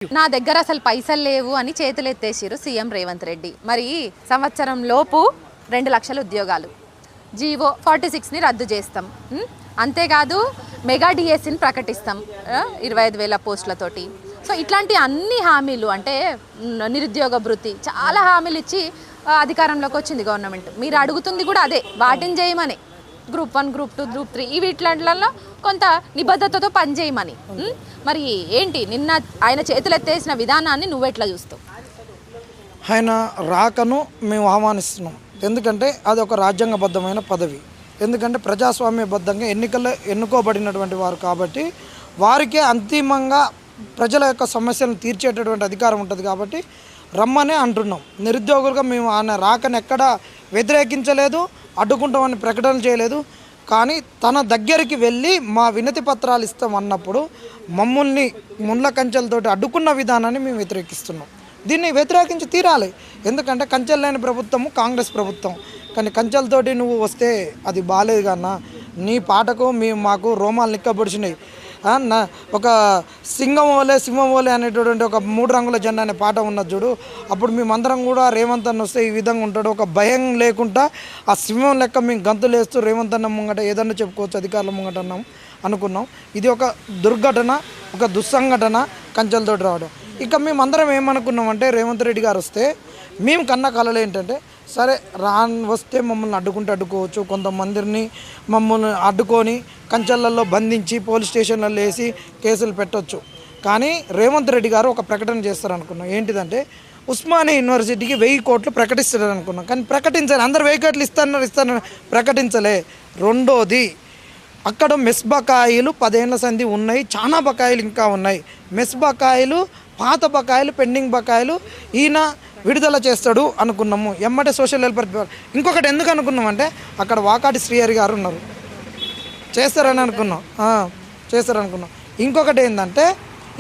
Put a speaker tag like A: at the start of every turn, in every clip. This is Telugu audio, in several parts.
A: నా దగ్గర అసలు పైసలు లేవు అని చేతులు ఎత్తేసిరు సీఎం రేవంత్ రెడ్డి. మరి సంవత్సరం లోపు 2 లక్షల ఉద్యోగాలు, జీవో 46ని రద్దు చేస్తాం, అంతేకాదు మెగా డిఎస్సిని ప్రకటిస్తాం 25,000 పోస్టులతోటి. సో ఇట్లాంటి అన్ని హామీలు, అంటే నిరుద్యోగ భృతి, చాలా హామీలు ఇచ్చి అధికారంలోకి వచ్చింది గవర్నమెంట్. మీరు అడుగుతుంది కూడా అదే, వాటిని చేయమని. గ్రూప్ 1, గ్రూప్ 2, గ్రూప్ 3 వీటిలలో కొంత నిబద్ధతతో పనిచేయమని. మరి ఏంటి నిన్న ఆయన చేతులు ఎత్తేసిన విధానాన్ని నువ్వెట్లా చూస్తావు?
B: ఆయన రాకను మేము ఆహ్వానిస్తున్నాం. ఎందుకంటే అది ఒక రాజ్యాంగబద్ధమైన పదవి. ఎందుకంటే ప్రజాస్వామ్యబద్ధంగా ఎన్నుకోబడినటువంటి వారు కాబట్టి వారికే అంతిమంగా ప్రజల యొక్క సమస్యలను తీర్చేటటువంటి అధికారం ఉంటుంది కాబట్టి రమ్మనే అంటున్నాం. నిరుద్యోగులుగా మేము ఆయన రాకను ఎక్కడా వ్యతిరేకించలేదు, అడ్డుకుంటామని ప్రకటన చేయలేదు. కానీ తన దగ్గరికి వెళ్ళి మా వినతి పత్రాలు ఇస్తాం అన్నప్పుడు మమ్మల్ని ముండ్ల కంచెలతోటి అడ్డుకున్న విధానాన్ని మేము వ్యతిరేకిస్తున్నాం. దీన్ని వ్యతిరేకించి తీరాలి. ఎందుకంటే కంచెలు లేని ప్రభుత్వము కాంగ్రెస్ ప్రభుత్వం. కానీ కంచెలతోటి నువ్వు వస్తే అది బాగాలేదు కన్నా. నీ పాటకు మాకు రోమాలు నిక్కబొడిచినాయి. ఒక సింహం ఓలే అనేటటువంటి ఒక 3 రంగుల జెండా అనే పాట ఉన్నది చూడు. అప్పుడు మేమందరం కూడా రేవంత్ అన్న వస్తే ఈ విధంగా ఉంటాడు, ఒక భయం లేకుండా ఆ సింహం లెక్క మేము గంతులు వేస్తూ రేవంత్ అన్న ముంగట ఏదన్నా చెప్పుకోవచ్చు, అధికారుల ముంగట అన్నాం అనుకున్నాం. ఇది ఒక దుర్ఘటన, ఒక దుస్సంఘటన కంచెలతోటి రావడం. ఇక మేమందరం ఏమనుకున్నామంటే రేవంత్ రెడ్డి గారు వస్తే మేము కన్న కళలు ఏంటంటే, సరే వస్తే మమ్మల్ని అడ్డుకోవచ్చు, కొంతమందిని మమ్మల్ని అడ్డుకొని కంచెలలో బంధించి పోలీస్ స్టేషన్లలో వేసి కేసులు పెట్టవచ్చు. కానీ రేవంత్ రెడ్డి గారు ఒక ప్రకటన చేస్తారనుకున్నాం. ఏంటిదంటే ఉస్మానియా యూనివర్సిటీకి 1000 కోట్లు ప్రకటిస్తారు అనుకున్నాం. కానీ ప్రకటించాలి. అందరు 1000 కోట్లు ఇస్తారని ప్రకటించలే. రెండోది, అక్కడ మెస్ బకాయిలు 10 ఏళ్ల సంధి ఉన్నాయి, చాలా బకాయిలు ఇంకా ఉన్నాయి. మెస్ బకాయిలు, పాత బకాయిలు, పెండింగ్ బకాయిలు ఈయన విడుదల చేస్తాడు అనుకున్నాము. ఎమ్మటే సోషల్ వెల్ఫేర్. ఇంకొకటి ఎందుకు అనుకున్నామంటే అక్కడ వాకాటి శ్రీహరి గారు ఉన్నారు, చేస్తారని అనుకున్నాం. ఇంకొకటి ఏంటంటే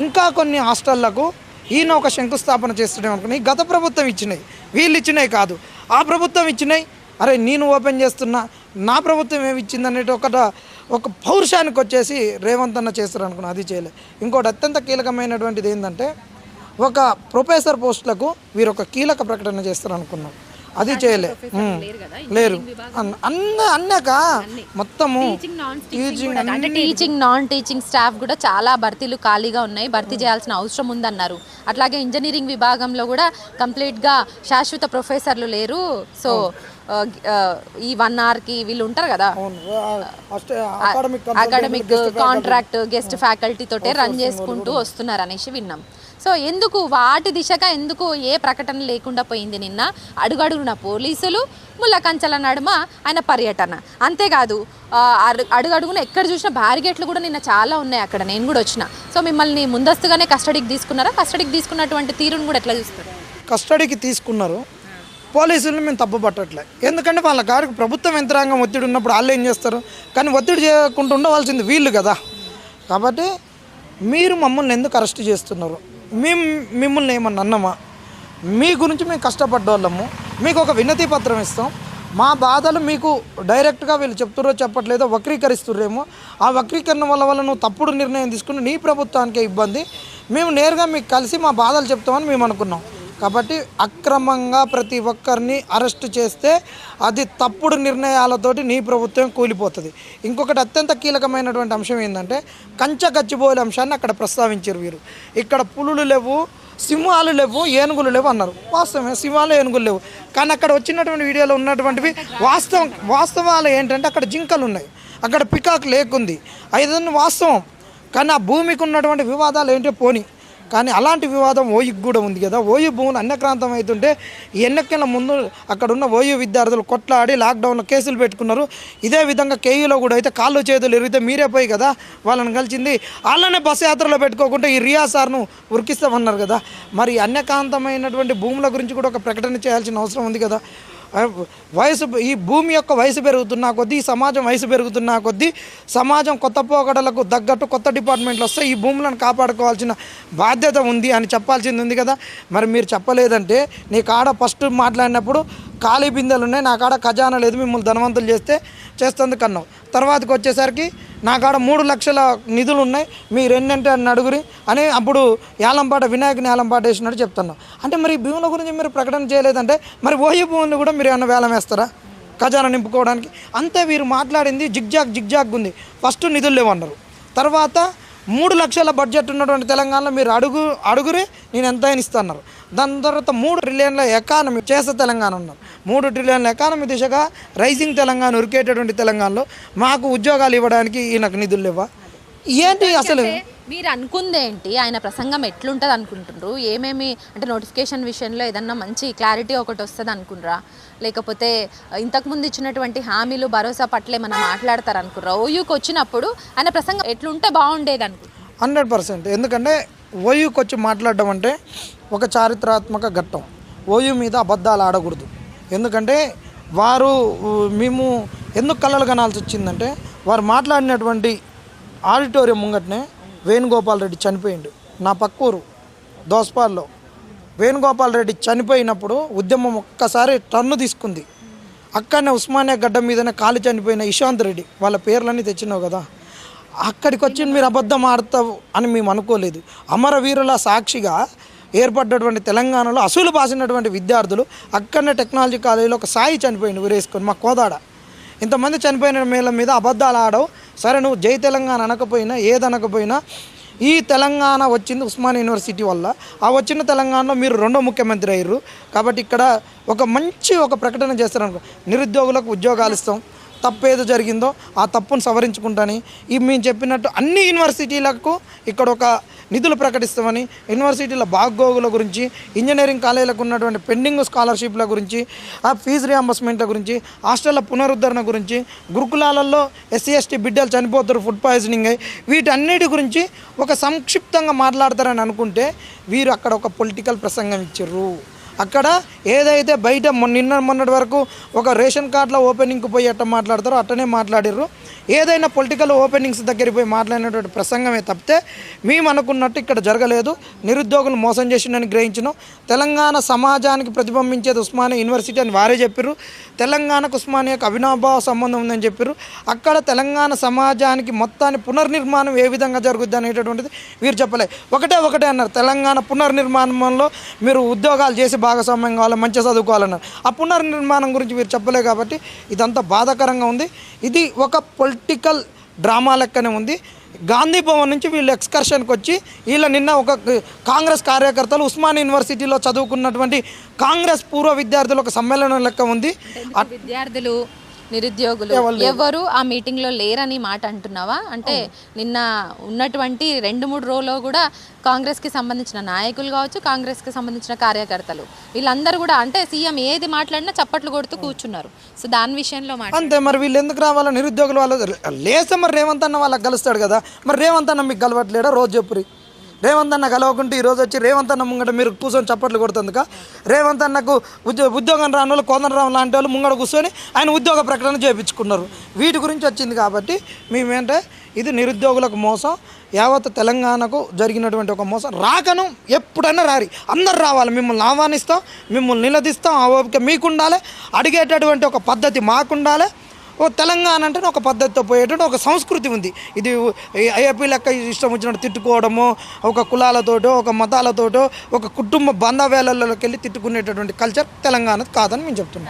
B: ఇంకా కొన్ని హాస్టళ్లకు ఈయన ఒక శంకుస్థాపన చేస్తాడే అనుకున్నాయి. గత ప్రభుత్వం ఇచ్చినాయి, వీళ్ళు ఇచ్చినాయి కాదు, ఆ ప్రభుత్వం ఇచ్చినాయి. అరే నేను ఓపెన్ చేస్తున్నా, నా ప్రభుత్వం ఏమి ఇచ్చింది అనేటి ఒక పౌరుషానికి వచ్చేసి రేవంత్ అన్న చేస్తారు అనుకున్నా. అది చేయలే. ఇంకోటి అత్యంత కీలకమైనటువంటిది ఏంటంటే ఒక ప్రొఫెసర్ పోస్టులకు వీరు ఒక కీలక ప్రకటన చేస్తారు అనుకున్నాం. అది చేయలే, లేరు. అన్నాక మొత్తము
A: టీచింగ్ నాన్ టీచింగ్ స్టాఫ్ కూడా చాలా భర్తీలు ఖాళీగా ఉన్నాయి, భర్తీ చేయాల్సిన అవసరం ఉందన్నారు. అట్లాగే ఇంజనీరింగ్ విభాగంలో కూడా కంప్లీట్గా శాశ్వత ప్రొఫెసర్లు లేరు. సో ఈ 1 అవర్కి వీళ్ళు ఉంటారు కదా, అకాడమిక్ కాంట్రాక్ట్ గెస్ట్ ఫ్యాకల్టీ తోటే రన్ చేసుకుంటూ వస్తున్నారు అనేసి విన్నాం. సో ఎందుకు వాటి దిశగా ఎందుకు ఏ ప్రకటన లేకుండా పోయింది? నిన్న అడుగడుగున పోలీసులు, ముళ్ళ కంచెల నడుమ ఆయన పర్యటన. అంతేకాదు అడుగడుగున ఎక్కడ చూసినా బ్యారిగేట్లు కూడా నిన్న చాలా ఉన్నాయి అక్కడ. నేను కూడా వచ్చిన. సో మిమ్మల్ని ముందస్తుగానే కస్టడీకి తీసుకున్నారా? కస్టడీకి తీసుకున్నటువంటి తీరును కూడా ఎట్లా చూస్తారు?
B: కస్టడీకి తీసుకున్నారు. పోలీసులను మేము తప్పు పట్టట్లే. ఎందుకంటే వాళ్ళ గారికి ప్రభుత్వం యంత్రాంగం ఒత్తిడి ఉన్నప్పుడు వాళ్ళు ఏం చేస్తారు? కానీ ఒత్తిడి చేయకుండా ఉండవలసింది వీళ్ళు కదా. కాబట్టి మీరు మమ్మల్ని ఎందుకు అరెస్ట్ చేస్తున్నారు? మిమ్మల్ని ఏమన్నా అన్నామా? మీ గురించి మేము కష్టపడ్డోళ్ళము, మీకు ఒక వినతి పత్రం ఇస్తాం. మా బాధలు మీకు డైరెక్ట్గా వీళ్ళు చెప్తుర్రో చెప్పట్లేదో వక్రీకరిస్తుర్రేమో. ఆ వక్రీకరణ వల్ల నువ్వు తప్పుడు నిర్ణయం తీసుకుని నీ ప్రభుత్వానికే ఇబ్బంది. మేము నేరుగా మీకు కలిసి మా బాధలు చెప్తామని మేము అనుకున్నాం. కాబట్టి అక్రమంగా ప్రతి ఒక్కరిని అరెస్ట్ చేస్తే అది తప్పుడు నిర్ణయాలతోటి నీ ప్రభుత్వం కూలిపోతుంది. ఇంకొకటి అత్యంత కీలకమైనటువంటి అంశం ఏంటంటే గచ్చిబౌలి అంశాన్ని అక్కడ ప్రస్తావించారు వీరు. ఇక్కడ పులులు లేవు, సింహాలు లేవు, ఏనుగులు లేవు అన్నారు. వాస్తవమే, సింహాలు ఏనుగులు లేవు. కానీ అక్కడ వచ్చినటువంటి వీడియోలో ఉన్నటువంటివి వాస్తవాలు ఏంటంటే అక్కడ జింకలు ఉన్నాయి, అక్కడ పికాక్ లేకుంది. ఐదన్నీ వాస్తవం. కానీ ఆ భూమికి ఉన్నటువంటి వివాదాలు ఏంటో పోని. కానీ అలాంటి వివాదం ఓయూకి కూడా ఉంది కదా. ఓయూ భూములు అన్యక్రాంతం అవుతుంటే ఎన్నికల ముందు అక్కడ ఉన్న ఓయూ విద్యార్థులు కొట్లాడి లాక్డౌన్లో కేసులు పెట్టుకున్నారు. ఇదే విధంగా కేయూలో కూడా అయితే కాళ్ళు చేతులు ఎరిగితే మీరే పోయి కదా వాళ్ళని కలిసింది. వాళ్ళనే బస్సు యాత్రలో పెట్టుకోకుండా ఈ రియా సార్ను ఉరికిస్తామన్నారు కదా. మరి అన్యకాంతమైనటువంటి భూముల గురించి కూడా ఒక ప్రకటన చేయాల్సిన అవసరం ఉంది కదా. ఈ భూమి యొక్క వయసు పెరుగుతున్న కొద్దీ, ఈ సమాజం వయసు పెరుగుతున్న కొద్దీ సమాజం కొత్త పోకడలకు తగ్గట్టు కొత్త డిపార్ట్మెంట్లు వస్తే ఈ భూములను కాపాడుకోవాల్సిన బాధ్యత ఉంది అని చెప్పాల్సింది ఉంది కదా. మరి మీరు చెప్పలేదంటే నీ కాడ ఫస్ట్ మాట్లాడినప్పుడు ఖాళీ బిందెలు ఉన్నాయి, నా కాడ ఖజానా లేదు, మిమ్మల్ని ధనవంతులు చేస్తే చేస్తుంది కన్నావు. తర్వాతకి వచ్చేసరికి నా కాడ 3 లక్షల నిధులు ఉన్నాయి, మీరు ఎన్నంటే అని అడుగురి అని అప్పుడు యాలంపాట వినాయకుని యాలంపాట వేసినట్టు చెప్తున్నాం. అంటే మరి ఈ భూముల గురించి మీరు ప్రకటన చేయలేదంటే మరి ఓయూ భూములు కూడా మీరు ఏమన్నా వేలం వేస్తారా ఖజానా నింపుకోవడానికి? అంతే వీరు మాట్లాడింది జిగ్జాగ్ ఉంది. ఫస్ట్ నిధులు లేవన్నారు, తర్వాత 3 లక్షల బడ్జెట్ ఉన్నటువంటి తెలంగాణలో మీరు అడుగురే నేను ఎంతైనా ఇస్తున్నారు. దాని తర్వాత 3 ట్రిలియన్ల ఎకానమీ చేసే తెలంగాణ ఉన్నారు. 3 ట్రిలియన్ల ఎకానమీ దిశగా రైజింగ్ తెలంగాణ ఉరికేటటువంటి తెలంగాణలో మాకు ఉద్యోగాలు ఇవ్వడానికి ఈయనకు నిధులు లేవా? ఏంటి అసలు
A: మీరు అనుకుందేంటి? ఆయన ప్రసంగం ఎట్లుంటుంది అనుకుంటున్నారు? ఏమేమి అంటే నోటిఫికేషన్ విషయంలో ఏదన్నా మంచి క్లారిటీ ఒకటి వస్తుంది అనుకుంటారా, లేకపోతే ఇంతకుముందు ఇచ్చినటువంటి హామీలు భరోసా పట్ల ఏమన్నా మాట్లాడతారు అనుకుర్రా? ఓయూకి వచ్చినప్పుడు ఆయన ప్రసంగం ఎట్లుంటే బాగుండేది అనుకుంటున్నారు?
B: 100%. ఎందుకంటే ఓయూకి వచ్చి మాట్లాడడం అంటే ఒక చారిత్రాత్మక ఘట్టం. ఓయూ మీద అబద్ధాలు ఆడకూడదు. ఎందుకంటే మేము ఎందుకు కలలు కనాల్సి వచ్చిందంటే వారు మాట్లాడినటువంటి ఆడిటోరియం ముంగటనే వేణుగోపాల్ రెడ్డి చనిపోయిండు. నా పక్కూరు దోస్పాల్లో వేణుగోపాల్ రెడ్డి చనిపోయినప్పుడు ఉద్యమం ఒక్కసారి టర్ను తీసుకుంది. అక్కడనే ఉస్మానియా గడ్డ మీదనే కాలి చనిపోయిన ఇషాంత్ రెడ్డి వాళ్ళ పేర్లన్నీ తెచ్చినావు కదా, అక్కడికి వచ్చి మీరు అబద్ధం ఆడతావు అని మేము అనుకోలేదు. అమరవీరుల సాక్షిగా ఏర్పడ్డటువంటి తెలంగాణలో అసూలు బాసినటువంటి విద్యార్థులు అక్కడనే టెక్నాలజీ కాలేజీలో ఒక సాయి చనిపోయింది ఊరేసుకొని మా కోదాడ. ఇంతమంది చనిపోయిన మేళ మీద అబద్ధాలు ఆడవు. సరే నువ్వు జై తెలంగాణ అనకపోయినా ఏదనకపోయినా ఈ తెలంగాణ వచ్చింది ఉస్మానియా యూనివర్సిటీ వల్ల. ఆ వచ్చిన తెలంగాణలో మీరు 2వ ముఖ్యమంత్రి అయ్యారు. కాబట్టి ఇక్కడ ఒక ప్రకటన చేస్తారనుకో, నిరుద్యోగులకు ఉద్యోగాలు ఇస్తాం, తప్పేదో జరిగిందో ఆ తప్పును సవరించుకుంటాని మేము చెప్పినట్టు అన్ని యూనివర్సిటీలకు ఇక్కడ ఒక నిధులు ప్రకటిస్తామని, యూనివర్సిటీల బాగోగుల గురించి, ఇంజనీరింగ్ కాలేజీలకు ఉన్నటువంటి పెండింగ్ స్కాలర్షిప్ల గురించి, ఆ ఫీజు రియంబర్స్మెంట్ల గురించి, హాస్టళ్ల పునరుద్ధరణ గురించి, గురుకులాలలో ఎస్సీ ఎస్టీ బిడ్డలు చనిపోతారు ఫుడ్ పాయిజనింగ్ అయ్యి, వీటన్నిటి గురించి ఒక సంక్షిప్తంగా మాట్లాడతారని అనుకుంటే వీరు అక్కడ ఒక పొలిటికల్ ప్రసంగం ఇచ్చారు. అక్కడ ఏదైతే బయట మొన్నటి వరకు ఒక రేషన్ కార్డులో ఓపెనింగ్కి పోయి ఎట్ట మాట్లాడతారో అట్టనే మాట్లాడారు. ఏదైనా పొలిటికల్ ఓపెనింగ్స్ దగ్గరికి పోయి మాట్లాడినటువంటి ప్రసంగమే తప్పితే మేము అనుకున్నట్టు ఇక్కడ జరగలేదు. నిరుద్యోగులు మోసం చేసిందని గ్రహించినాం. తెలంగాణ సమాజానికి ప్రతిబింబించేది ఉస్మానియా యూనివర్సిటీ అని వారే చెప్పారు. తెలంగాణకు ఉస్మానియాకు అవినాభావ సంబంధం ఉందని చెప్పారు. అక్కడ తెలంగాణ సమాజానికి మొత్తాన్ని పునర్నిర్మాణం ఏ విధంగా జరుగుద్ది అనేటటువంటిది వీరు చెప్పలే. ఒకటే అన్నారు, తెలంగాణ పునర్నిర్మాణంలో మీరు ఉద్యోగాలు చేసి భాగస్వామ్యం కావాలి, మంచిగా చదువుకోవాలన్నారు. ఆ పునర్నిర్మాణం గురించి వీరు చెప్పలే. కాబట్టి ఇదంతా బాధాకరంగా ఉంది. ఇది ఒక పొలిటికల్ డ్రామా లెక్కనే ఉంది. గాంధీ భవన్ నుంచి వీళ్ళు ఎక్స్కర్షన్కి వచ్చి నిన్న ఒక కాంగ్రెస్ కార్యకర్తలు ఉస్మానియా యూనివర్సిటీలో చదువుకున్నటువంటి కాంగ్రెస్ పూర్వ విద్యార్థులు ఒక సమ్మేళనం లెక్క ఉంది.
A: విద్యార్థులు నిరుద్యోగులు ఎవరు ఆ మీటింగ్లో లేరని మాట అంటున్నావా? అంటే నిన్న ఉన్నటువంటి 2-3 రోజుల్లో కూడా కాంగ్రెస్కి సంబంధించిన నాయకులు కావచ్చు, కాంగ్రెస్కి సంబంధించిన కార్యకర్తలు వీళ్ళందరూ కూడా అంటే సీఎం ఏది మాట్లాడినా చప్పట్లు కొడుతూ కూర్చున్నారు. సో దాని విషయంలో
B: అంతే. మరి వీళ్ళు ఎందుకు రావాలా? నిరుద్యోగులు వాళ్ళు లేస్తే మరి రేవంత్ అన్న వాళ్ళకి కలుస్తాడు కదా. మరి రేవంత్ అన్న మీకు కలవట్లేడా? రోజు చెప్పురి. రేవంత్ అన్న కలవకుంటే ఈరోజు వచ్చి రేవంత్ అన్న ముంగట మీరు కూర్చొని చప్పట్లు కొడుతుందిక. రేవంత్ అన్నకు ఉద్యోగం రాని వాళ్ళు కోదండరాం లాంటి వాళ్ళు ముంగట కూర్చొని ఆయన ఉద్యోగ ప్రకటన చేయించుకున్నారు. వీటి గురించి వచ్చింది. కాబట్టి మేమేంటే ఇది నిరుద్యోగులకు మోసం, యావత్ తెలంగాణకు జరిగినటువంటి ఒక మోసం. రాకను ఎప్పుడైనా రారి, అందరు రావాలి, మిమ్మల్ని ఆహ్వానిస్తాం, మిమ్మల్ని నిలదీస్తాం. ఆ ఓపిక మీకుండాలి, అడిగేటటువంటి ఒక పద్ధతి మాకుండాలి. ఓ తెలంగాణ అంటే ఒక పద్ధతితో పోయేటువంటి ఒక సంస్కృతి ఉంది. ఇది ఏపీ లెక్క ఇష్టం వచ్చినట్టు తిట్టుకోవడము, ఒక కులాలతోటో ఒక మతాలతోటో ఒక కుటుంబ బంధవేలలోకి వెళ్ళి తిట్టుకునేటటువంటి కల్చర్ తెలంగాణ కాదని మేము చెప్తున్నాం.